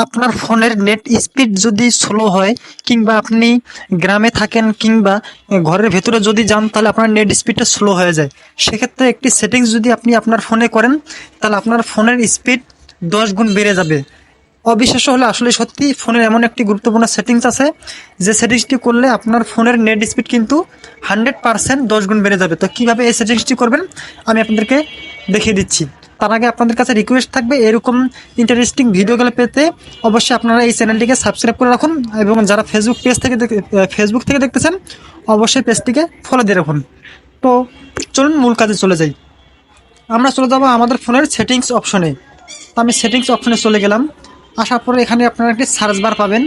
আপনার ফোনের net speed যদি স্লো হয়, কিংবা আপনি গ্রামে থাকেন কিংবা ঘরের ভেতরে যদি যান, তাহলে আপনার নেট স্পিডটা স্লো হয়ে যায়। সেক্ষেত্রে একটি সেটিংস যদি আপনি আপনার ফোনে করেন, তাহলে আপনার ফোনের স্পিড 10 গুণ বেড়ে যাবে। অবিশ্বাস্য হলে আসলে সত্যি, ফোনের এমন একটি গুরুত্বপূর্ণ সেটিংস আছে যে সেটিংসটি করলে আপনার ফোনের নেট স্পিড কিন্তু 100% 10 গুণ বেড়ে যাবে। তো কীভাবে এই সেটিংসটি করবেন আমি আপনাদেরকে দেখিয়ে দিচ্ছি। তার আগে আপনাদের কাছে রিকোয়েস্ট থাকবে, এরকম ইন্টারেস্টিং ভিডিওগুলো পেতে অবশ্যই আপনারা এই চ্যানেলটিকে সাবস্ক্রাইব করে রাখুন, এবং যারা ফেসবুক থেকে দেখতেছেন অবশ্যই পেজটিকে ফলো দিয়ে রাখুন। তো চলুন মূল কাজে চলে যাই। আমরা চলে যাব আমাদের ফোনের সেটিংস অপশনে। তো আমি সেটিংস অপশনে চলে গেলাম। আসার পরে এখানে আপনারা একটি সার্চ বার পাবেন।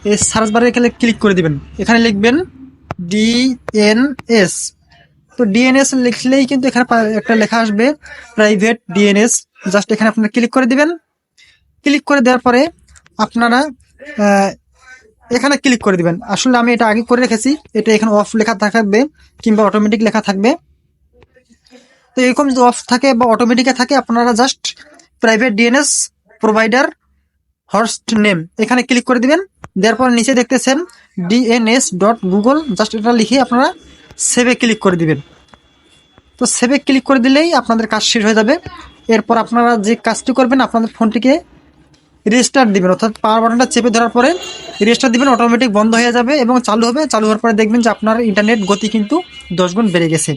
এই সার্চ বারে এখানে ক্লিক করে দিবেন। এখানে লিখবেন ডিএনএস। তো ডিএনএস লিখলেই কিন্তু এখানে একটা লেখা আসবে, প্রাইভেট ডিএনএস। জাস্ট এখানে আপনারা ক্লিক করে দিবেন। ক্লিক করে দেওয়ার পরে আপনারা এখানে ক্লিক করে দিবেন। আসলে আমি এটা আগে করে রেখেছি, এটা এখানে অফ লেখা থাকবে কিংবা অটোমেটিক লেখা থাকবে। তো এরকম যদি অফ থাকে বা অটোমেটিকে থাকে, আপনারা just private DNS provider host name এখানে ক্লিক করে দিবেন। দেওয়ার পর নিচে দেখতেছেন dns.google, জাস্ট এটা লিখে আপনারা সেভে ক্লিক করে দিবেন। তো সেভে ক্লিক করে দিলেই আপনাদের কাজ শেষ হয়ে যাবে। এরপর আপনারা যে কাজটি করবেন, আপনাদের ফোনটিকে রেস্টার্ট দিবেন, অর্থাৎ পাওয়ার বাটনটা চেপে ধরার পরে রেস্টার্ট দিবেন। অটোমেটিক বন্ধ হয়ে যাবে এবং চালু হবে। চালু হওয়ার পরে দেখবেন যে আপনার ইন্টারনেট গতি কিন্তু 10 গুণ বেড়ে গেছে।